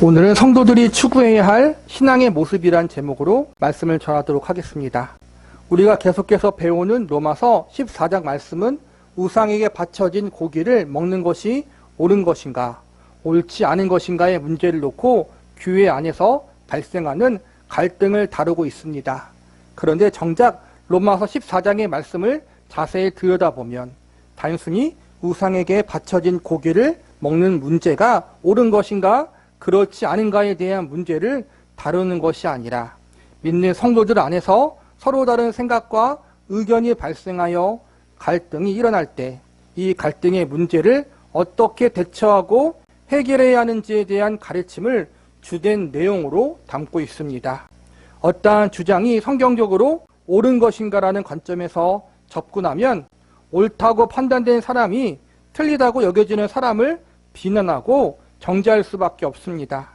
오늘은 성도들이 추구해야 할 신앙의 모습이란 제목으로 말씀을 전하도록 하겠습니다. 우리가 계속해서 배우는 로마서 14장 말씀은 우상에게 바쳐진 고기를 먹는 것이 옳은 것인가, 옳지 않은 것인가의 문제를 놓고 교회 안에서 발생하는 갈등을 다루고 있습니다. 그런데 정작 로마서 14장의 말씀을 자세히 들여다보면 단순히 우상에게 바쳐진 고기를 먹는 문제가 옳은 것인가, 그렇지 않은가에 대한 문제를 다루는 것이 아니라 믿는 성도들 안에서 서로 다른 생각과 의견이 발생하여 갈등이 일어날 때 이 갈등의 문제를 어떻게 대처하고 해결해야 하는지에 대한 가르침을 주된 내용으로 담고 있습니다. 어떠한 주장이 성경적으로 옳은 것인가라는 관점에서 접근하면 옳다고 판단된 사람이 틀리다고 여겨지는 사람을 비난하고 정죄할 수밖에 없습니다.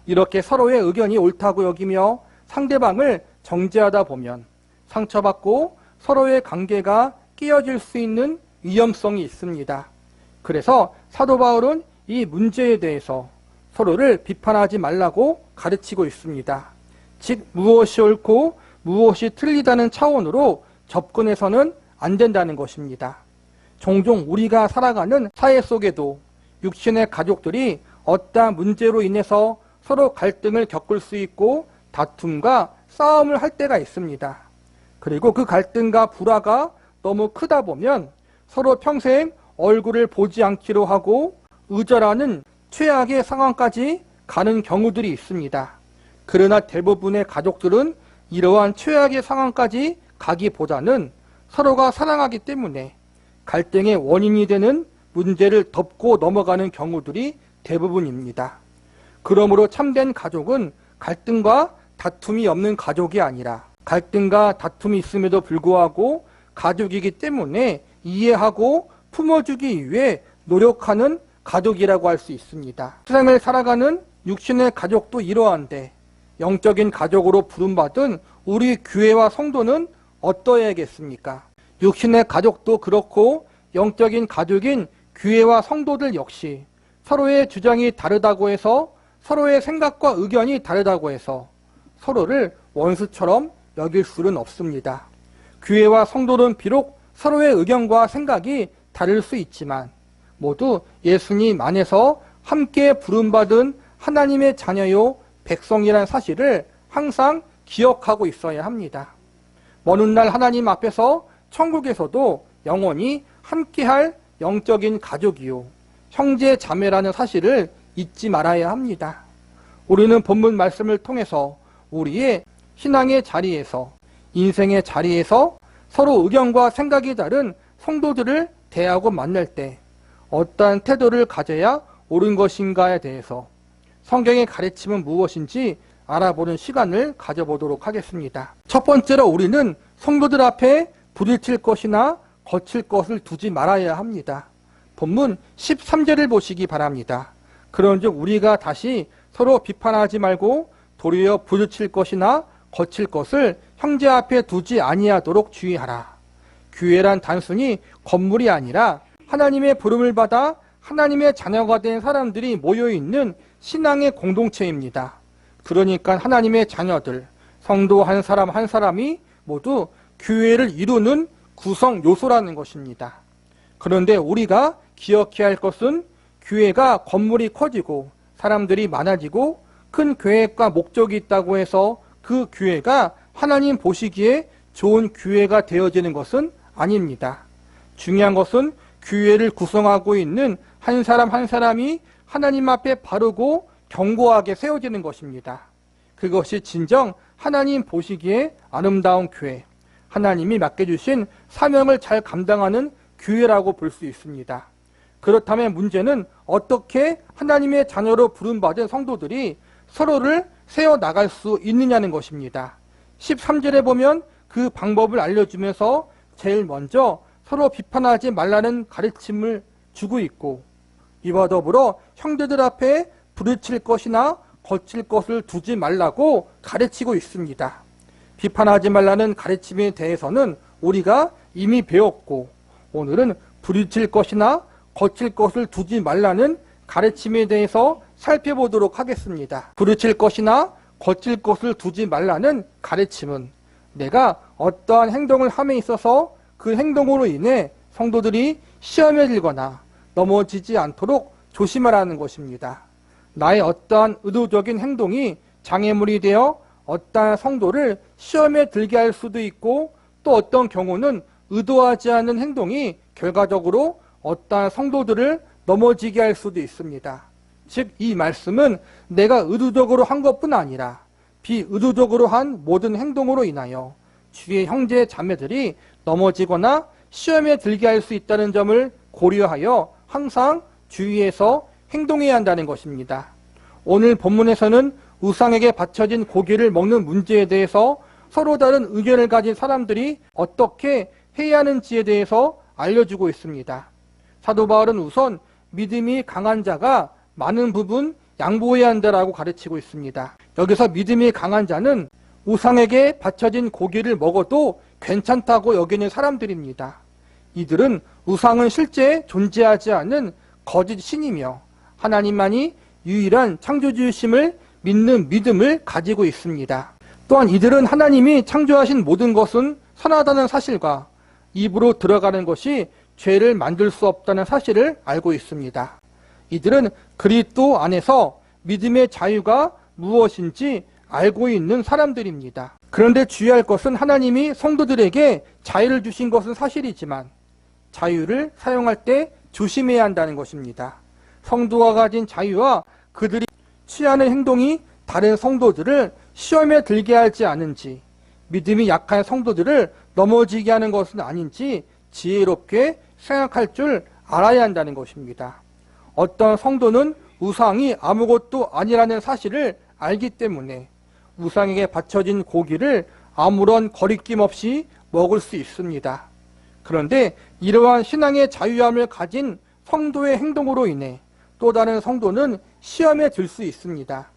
이렇게 서로의 의견이 옳다고 여기며 상대방을 정죄하다 보면 상처받고 서로의 관계가 깨어질 수 있는 위험성이 있습니다. 그래서 사도 바울은 이 문제에 대해서 서로를 비판하지 말라고 가르치고 있습니다. 즉 무엇이 옳고 무엇이 틀리다는 차원으로 접근해서는 안 된다는 것입니다. 종종 우리가 살아가는 사회 속에도 육신의 가족들이 어떠한 문제로 인해서 서로 갈등을 겪을 수 있고 다툼과 싸움을 할 때가 있습니다. 그리고 그 갈등과 불화가 너무 크다 보면 서로 평생 얼굴을 보지 않기로 하고 의절하는 최악의 상황까지 가는 경우들이 있습니다. 그러나 대부분의 가족들은 이러한 최악의 상황까지 가기보다는 서로가 사랑하기 때문에 갈등의 원인이 되는 문제를 덮고 넘어가는 경우들이 대부분입니다. 그러므로 참된 가족은 갈등과 다툼이 없는 가족이 아니라 갈등과 다툼이 있음에도 불구하고 가족이기 때문에 이해하고 품어주기 위해 노력하는 가족이라고 할 수 있습니다. 세상을 살아가는 육신의 가족도 이러한데 영적인 가족으로 부름받은 우리 교회와 성도는 어떠해야겠습니까? 육신의 가족도 그렇고 영적인 가족인 교회와 성도들 역시 서로의 주장이 다르다고 해서 서로의 생각과 의견이 다르다고 해서 서로를 원수처럼 여길 수는 없습니다. 교회와 성도는 비록 서로의 의견과 생각이 다를 수 있지만 모두 예수님 안에서 함께 부름받은 하나님의 자녀요 백성이라는 사실을 항상 기억하고 있어야 합니다. 먼 훗날 하나님 앞에서 천국에서도 영원히 함께할 영적인 가족이요 형제 자매라는 사실을 잊지 말아야 합니다. 우리는 본문 말씀을 통해서 우리의 신앙의 자리에서 인생의 자리에서 서로 의견과 생각이 다른 성도들을 대하고 만날 때 어떠한 태도를 가져야 옳은 것인가에 대해서 성경의 가르침은 무엇인지 알아보는 시간을 가져보도록 하겠습니다. 첫 번째로 우리는 성도들 앞에 부딪힐 것이나 거칠 것을 두지 말아야 합니다. 본문 13절을 보시기 바랍니다. 그런즉 우리가 다시 서로 비판하지 말고 도리어 부딪힐 것이나 거칠 것을 형제 앞에 두지 아니하도록 주의하라. 교회란 단순히 건물이 아니라 하나님의 부름을 받아 하나님의 자녀가 된 사람들이 모여있는 신앙의 공동체입니다. 그러니까 하나님의 자녀들, 성도 한 사람 한 사람이 모두 교회를 이루는 구성 요소라는 것입니다. 그런데 우리가 기억해야 할 것은 교회가 건물이 커지고 사람들이 많아지고 큰 계획과 목적이 있다고 해서 그 교회가 하나님 보시기에 좋은 교회가 되어지는 것은 아닙니다. 중요한 것은 교회를 구성하고 있는 한 사람 한 사람이 하나님 앞에 바르고 견고하게 세워지는 것입니다. 그것이 진정 하나님 보시기에 아름다운 교회, 하나님이 맡겨주신 사명을 잘 감당하는 교회라고 볼 수 있습니다. 그렇다면 문제는 어떻게 하나님의 자녀로 부름받은 성도들이 서로를 세워나갈 수 있느냐는 것입니다. 13절에 보면 그 방법을 알려주면서 제일 먼저 서로 비판하지 말라는 가르침을 주고 있고 이와 더불어 형제들 앞에 부딪힐 것이나 거칠 것을 두지 말라고 가르치고 있습니다. 비판하지 말라는 가르침에 대해서는 우리가 이미 배웠고 오늘은 부딪힐 것이나 거칠 것을 두지 말라는 가르침에 대해서 살펴보도록 하겠습니다. 부르칠 것이나 거칠 것을 두지 말라는 가르침은 내가 어떠한 행동을 함에 있어서 그 행동으로 인해 성도들이 시험에 들거나 넘어지지 않도록 조심하라는 것입니다. 나의 어떠한 의도적인 행동이 장애물이 되어 어떠한 성도를 시험에 들게 할 수도 있고, 또 어떤 경우는 의도하지 않은 행동이 결과적으로 어떠한 성도들을 넘어지게 할 수도 있습니다. 즉, 이 말씀은 내가 의도적으로 한 것뿐 아니라 비의도적으로 한 모든 행동으로 인하여 주의 형제 자매들이 넘어지거나 시험에 들게 할 수 있다는 점을 고려하여 항상 주의해서 행동해야 한다는 것입니다. 오늘 본문에서는 우상에게 바쳐진 고기를 먹는 문제에 대해서 서로 다른 의견을 가진 사람들이 어떻게 해야 하는지에 대해서 알려주고 있습니다. 사도 바울은 우선 믿음이 강한 자가 많은 부분 양보해야 한다라고 가르치고 있습니다. 여기서 믿음이 강한 자는 우상에게 바쳐진 고기를 먹어도 괜찮다고 여기는 사람들입니다. 이들은 우상은 실제 존재하지 않은 거짓 신이며 하나님만이 유일한 창조주이심을 믿는 믿음을 가지고 있습니다. 또한 이들은 하나님이 창조하신 모든 것은 선하다는 사실과 입으로 들어가는 것이 죄를 만들 수 없다는 사실을 알고 있습니다. 이들은 그리스도 안에서 믿음의 자유가 무엇인지 알고 있는 사람들입니다. 그런데 주의할 것은 하나님이 성도들에게 자유를 주신 것은 사실이지만 자유를 사용할 때 조심해야 한다는 것입니다. 성도가 가진 자유와 그들이 취하는 행동이 다른 성도들을 시험에 들게 하지 않은지, 믿음이 약한 성도들을 넘어지게 하는 것은 아닌지 지혜롭게 생각할 줄 알아야 한다는 것입니다. 어떤 성도는 우상이 아무것도 아니라는 사실을 알기 때문에 우상에게 바쳐진 고기를 아무런 거리낌 없이 먹을 수 있습니다. 그런데 이러한 신앙의 자유함을 가진 성도의 행동으로 인해 또 다른 성도는 시험에 들 수 있습니다.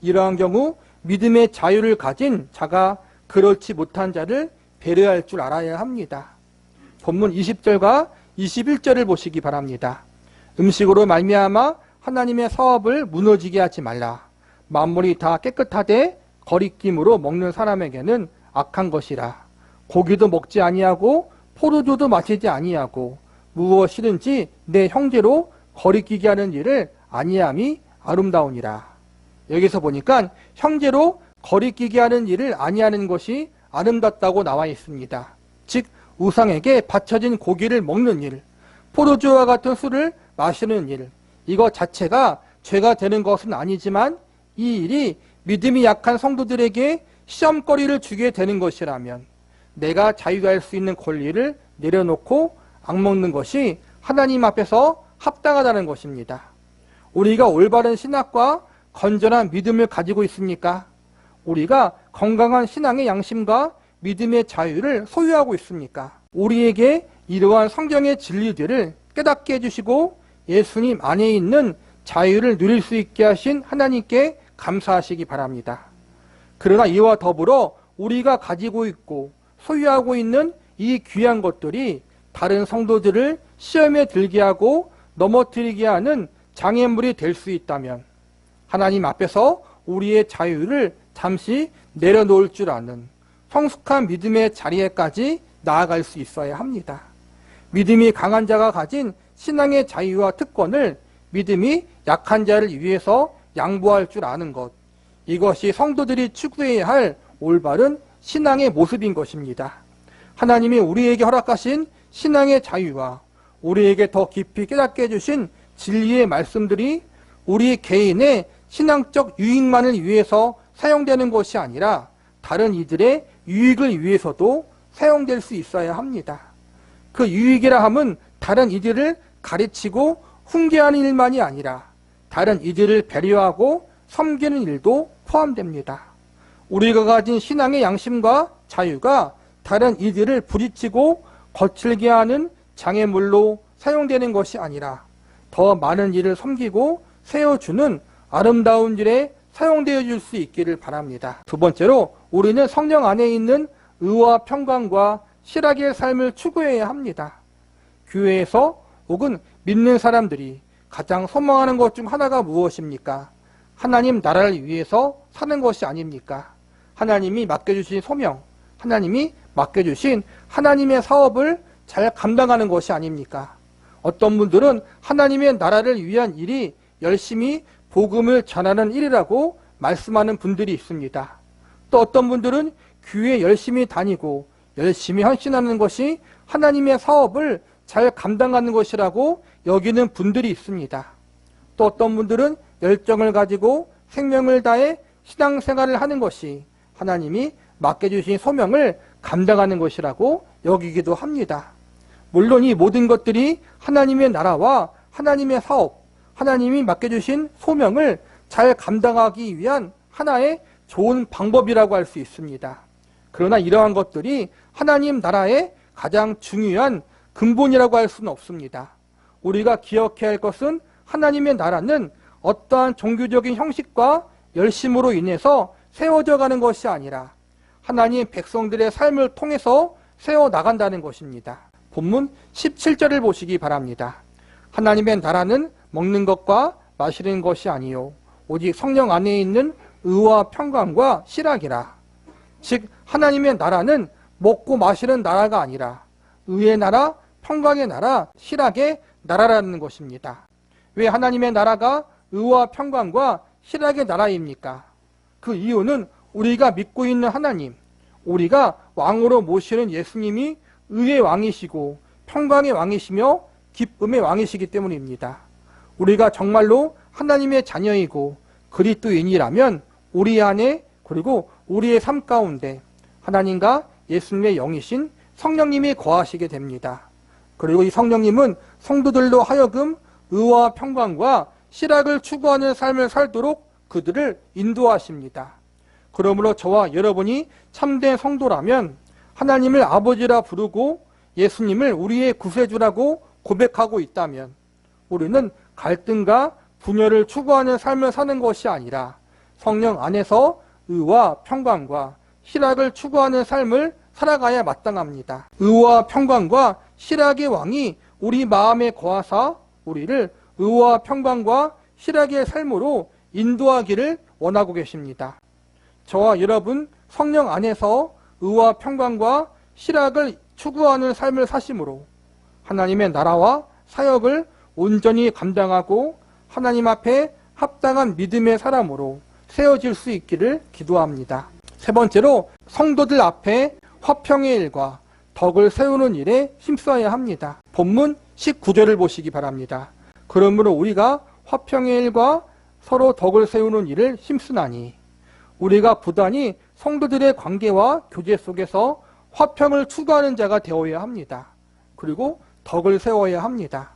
이러한 경우 믿음의 자유를 가진 자가 그렇지 못한 자를 배려할 줄 알아야 합니다. 본문 20절과 21절을 보시기 바랍니다. 음식으로 말미암아 하나님의 사업을 무너지게 하지 말라. 만물이 다 깨끗하되 거리낌으로 먹는 사람에게는 악한 것이라. 고기도 먹지 아니하고 포도주도 마시지 아니하고 무엇이든지 내 형제로 거리끼게 하는 일을 아니함이 아름다우니라. 여기서 보니까 형제로 거리끼게 하는 일을 아니하는 것이 아름답다고 나와 있습니다. 즉 우상에게 바쳐진 고기를 먹는 일, 포도주와 같은 술을 마시는 일, 이것 자체가 죄가 되는 것은 아니지만 이 일이 믿음이 약한 성도들에게 시험거리를 주게 되는 것이라면 내가 자유할 수 있는 권리를 내려놓고 악먹는 것이 하나님 앞에서 합당하다는 것입니다. 우리가 올바른 신학과 건전한 믿음을 가지고 있습니까? 우리가 건강한 신앙의 양심과 믿음의 자유를 소유하고 있습니까? 우리에게 이러한 성경의 진리들을 깨닫게 해주시고 예수님 안에 있는 자유를 누릴 수 있게 하신 하나님께 감사하시기 바랍니다. 그러나 이와 더불어 우리가 가지고 있고 소유하고 있는 이 귀한 것들이 다른 성도들을 시험에 들게 하고 넘어뜨리게 하는 장애물이 될 수 있다면 하나님 앞에서 우리의 자유를 잠시 내려놓을 줄 아는 성숙한 믿음의 자리에까지 나아갈 수 있어야 합니다. 믿음이 강한 자가 가진 신앙의 자유와 특권을 믿음이 약한 자를 위해서 양보할 줄 아는 것, 이것이 성도들이 추구해야 할 올바른 신앙의 모습인 것입니다. 하나님이 우리에게 허락하신 신앙의 자유와 우리에게 더 깊이 깨닫게 해주신 진리의 말씀들이 우리 개인의 신앙적 유익만을 위해서 사용되는 것이 아니라 다른 이들의 유익을 위해서도 사용될 수 있어야 합니다. 그 유익이라 함은 다른 이들을 가르치고 훈계하는 일만이 아니라 다른 이들을 배려하고 섬기는 일도 포함됩니다. 우리가 가진 신앙의 양심과 자유가 다른 이들을 부딪히고 거칠게 하는 장애물로 사용되는 것이 아니라 더 많은 일을 섬기고 세워주는 아름다운 일에 사용되어 줄 수 있기를 바랍니다. 두 번째로 우리는 성령 안에 있는 의와 평강과 실학의 삶을 추구해야 합니다. 교회에서 혹은 믿는 사람들이 가장 소망하는 것 중 하나가 무엇입니까? 하나님 나라를 위해서 사는 것이 아닙니까? 하나님이 맡겨주신 소명, 하나님이 맡겨주신 하나님의 사업을 잘 감당하는 것이 아닙니까? 어떤 분들은 하나님의 나라를 위한 일이 열심히 복음을 전하는 일이라고 말씀하는 분들이 있습니다. 또 어떤 분들은 교회 열심히 다니고 열심히 헌신하는 것이 하나님의 사업을 잘 감당하는 것이라고 여기는 분들이 있습니다. 또 어떤 분들은 열정을 가지고 생명을 다해 신앙생활을 하는 것이 하나님이 맡겨주신 소명을 감당하는 것이라고 여기기도 합니다. 물론 이 모든 것들이 하나님의 나라와 하나님의 사업, 하나님이 맡겨주신 소명을 잘 감당하기 위한 하나의 좋은 방법이라고 할 수 있습니다. 그러나 이러한 것들이 하나님 나라의 가장 중요한 근본이라고 할 수는 없습니다. 우리가 기억해야 할 것은 하나님의 나라는 어떠한 종교적인 형식과 열심으로 인해서 세워져 가는 것이 아니라 하나님 백성들의 삶을 통해서 세워나간다는 것입니다. 본문 17절을 보시기 바랍니다. 하나님의 나라는 먹는 것과 마시는 것이 아니요 오직 성령 안에 있는 의와 평강과 실학이라. 즉 하나님의 나라는 먹고 마시는 나라가 아니라 의의 나라, 평강의 나라, 실학의 나라라는 것입니다. 왜 하나님의 나라가 의와 평강과 실학의 나라입니까? 그 이유는 우리가 믿고 있는 하나님, 우리가 왕으로 모시는 예수님이 의의 왕이시고 평강의 왕이시며 기쁨의 왕이시기 때문입니다. 우리가 정말로 하나님의 자녀이고 그리스도인이라면 우리 안에 그리고 우리의 삶 가운데 하나님과 예수님의 영이신 성령님이 거하시게 됩니다. 그리고 이 성령님은 성도들로 하여금 의와 평강과 실학을 추구하는 삶을 살도록 그들을 인도하십니다. 그러므로 저와 여러분이 참된 성도라면 하나님을 아버지라 부르고 예수님을 우리의 구세주라고 고백하고 있다면 우리는 갈등과 분열을 추구하는 삶을 사는 것이 아니라 성령 안에서 의와 평강과 실학을 추구하는 삶을 살아가야 마땅합니다. 의와 평강과 실학의 왕이 우리 마음에 거하사 우리를 의와 평강과 실학의 삶으로 인도하기를 원하고 계십니다. 저와 여러분 성령 안에서 의와 평강과 실학을 추구하는 삶을 사심으로 하나님의 나라와 사역을 온전히 감당하고 하나님 앞에 합당한 믿음의 사람으로 세워질 수 있기를 기도합니다. 세 번째로 성도들 앞에 화평의 일과 덕을 세우는 일에 힘써야 합니다. 본문 19절을 보시기 바랍니다. 그러므로 우리가 화평의 일과 서로 덕을 세우는 일을 힘쓰나니 우리가 부단히 성도들의 관계와 교제 속에서 화평을 추구하는 자가 되어야 합니다. 그리고 덕을 세워야 합니다.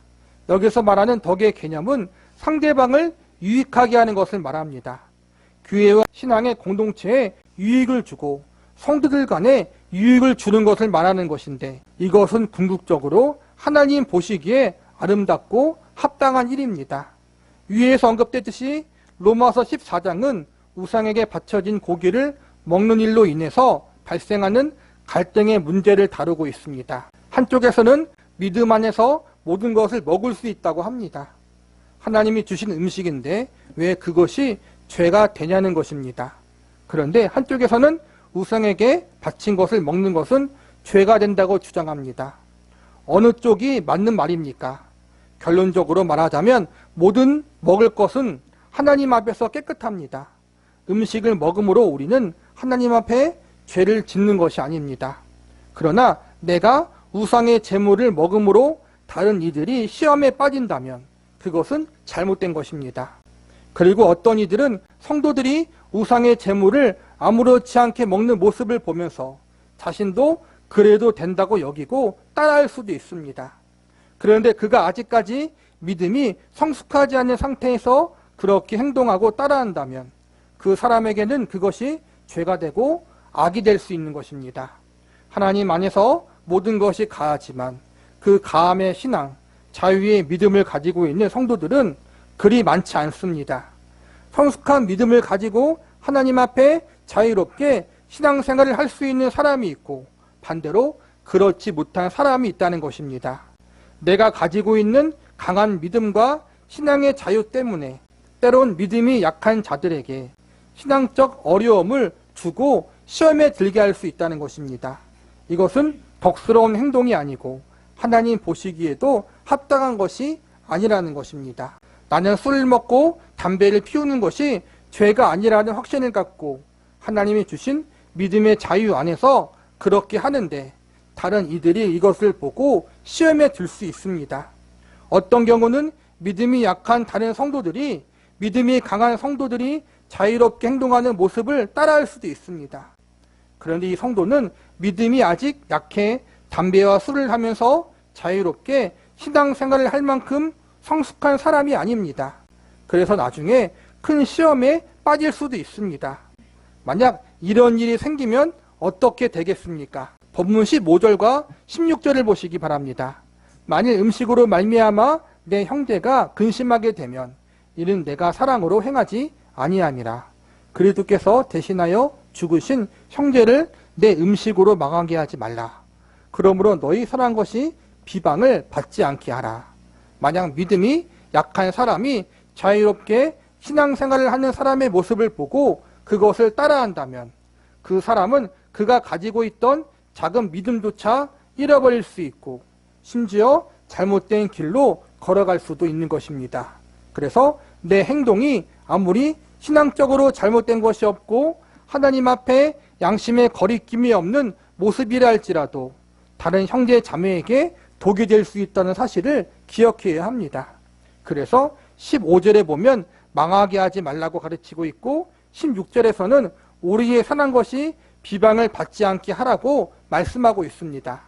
여기서 말하는 덕의 개념은 상대방을 유익하게 하는 것을 말합니다. 교회와 신앙의 공동체에 유익을 주고 성도들 간에 유익을 주는 것을 말하는 것인데 이것은 궁극적으로 하나님 보시기에 아름답고 합당한 일입니다. 위에서 언급됐듯이 로마서 14장은 우상에게 바쳐진 고기를 먹는 일로 인해서 발생하는 갈등의 문제를 다루고 있습니다. 한쪽에서는 믿음 안에서 모든 것을 먹을 수 있다고 합니다. 하나님이 주신 음식인데 왜 그것이 죄가 되냐는 것입니다. 그런데 한쪽에서는 우상에게 바친 것을 먹는 것은 죄가 된다고 주장합니다. 어느 쪽이 맞는 말입니까? 결론적으로 말하자면 모든 먹을 것은 하나님 앞에서 깨끗합니다. 음식을 먹음으로 우리는 하나님 앞에 죄를 짓는 것이 아닙니다. 그러나 내가 우상의 제물을 먹음으로 다른 이들이 시험에 빠진다면 그것은 잘못된 것입니다. 그리고 어떤 이들은 성도들이 우상의 제물을 아무렇지 않게 먹는 모습을 보면서 자신도 그래도 된다고 여기고 따라할 수도 있습니다. 그런데 그가 아직까지 믿음이 성숙하지 않은 상태에서 그렇게 행동하고 따라한다면 그 사람에게는 그것이 죄가 되고 악이 될 수 있는 것입니다. 하나님 안에서 모든 것이 가하지만 그 가함의 신앙, 자유의 믿음을 가지고 있는 성도들은 그리 많지 않습니다. 성숙한 믿음을 가지고 하나님 앞에 자유롭게 신앙생활을 할 수 있는 사람이 있고 반대로 그렇지 못한 사람이 있다는 것입니다. 내가 가지고 있는 강한 믿음과 신앙의 자유 때문에 때론 믿음이 약한 자들에게 신앙적 어려움을 주고 시험에 들게 할 수 있다는 것입니다. 이것은 덕스러운 행동이 아니고 하나님 보시기에도 합당한 것이 아니라는 것입니다. 나는 술을 먹고 담배를 피우는 것이 죄가 아니라는 확신을 갖고 하나님이 주신 믿음의 자유 안에서 그렇게 하는데 다른 이들이 이것을 보고 시험에 들 수 있습니다. 어떤 경우는 믿음이 약한 다른 성도들이 믿음이 강한 성도들이 자유롭게 행동하는 모습을 따라할 수도 있습니다. 그런데 이 성도는 믿음이 아직 약해 담배와 술을 하면서 자유롭게 신앙생활을 할 만큼 성숙한 사람이 아닙니다. 그래서 나중에 큰 시험에 빠질 수도 있습니다. 만약 이런 일이 생기면 어떻게 되겠습니까? 본문 15절과 16절을 보시기 바랍니다. 만일 음식으로 말미암아 내 형제가 근심하게 되면 이는 내가 사랑으로 행하지 아니함이라. 그리스도께서 대신하여 죽으신 형제를 내 음식으로 망하게 하지 말라. 그러므로 너희 선한 것이 비방을 받지 않게 하라. 만약 믿음이 약한 사람이 자유롭게 신앙생활을 하는 사람의 모습을 보고 그것을 따라한다면 그 사람은 그가 가지고 있던 작은 믿음조차 잃어버릴 수 있고 심지어 잘못된 길로 걸어갈 수도 있는 것입니다. 그래서 내 행동이 아무리 신앙적으로 잘못된 것이 없고 하나님 앞에 양심의 거리낌이 없는 모습이라 할지라도 다른 형제 자매에게 독이 될 수 있다는 사실을 기억해야 합니다. 그래서 15절에 보면 망하게 하지 말라고 가르치고 있고 16절에서는 우리의 선한 것이 비방을 받지 않게 하라고 말씀하고 있습니다.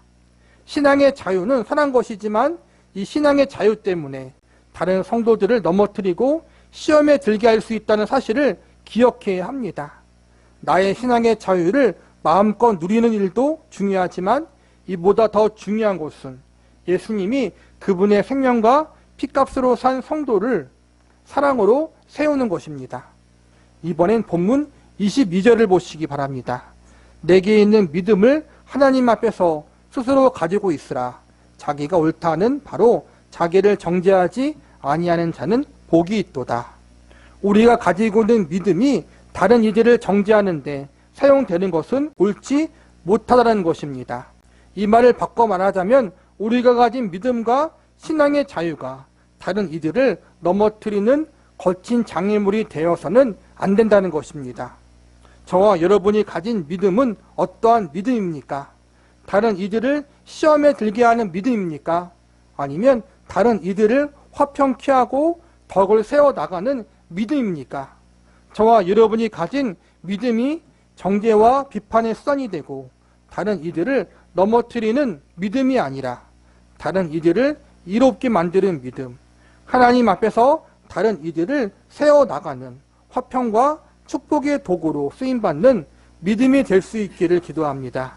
신앙의 자유는 선한 것이지만 이 신앙의 자유 때문에 다른 성도들을 넘어뜨리고 시험에 들게 할 수 있다는 사실을 기억해야 합니다. 나의 신앙의 자유를 마음껏 누리는 일도 중요하지만 이보다 더 중요한 것은 예수님이 그분의 생명과 피값으로 산 성도를 사랑으로 세우는 것입니다. 이번엔 본문 22절을 보시기 바랍니다. 내게 있는 믿음을 하나님 앞에서 스스로 가지고 있으라. 자기가 옳다는 바로 자기를 정죄하지 아니하는 자는 복이 있도다. 우리가 가지고 있는 믿음이 다른 이들을 정죄하는데 사용되는 것은 옳지 못하다는 것입니다. 이 말을 바꿔 말하자면 우리가 가진 믿음과 신앙의 자유가 다른 이들을 넘어뜨리는 거친 장애물이 되어서는 안 된다는 것입니다. 저와 여러분이 가진 믿음은 어떠한 믿음입니까? 다른 이들을 시험에 들게 하는 믿음입니까? 아니면 다른 이들을 화평케 하고 덕을 세워나가는 믿음입니까? 저와 여러분이 가진 믿음이 정죄와 비판의 수단이 되고 다른 이들을 넘어뜨리는 믿음이 아니라 다른 이들을 이롭게 만드는 믿음, 하나님 앞에서 다른 이들을 세워나가는 화평과 축복의 도구로 쓰임받는 믿음이 될 수 있기를 기도합니다.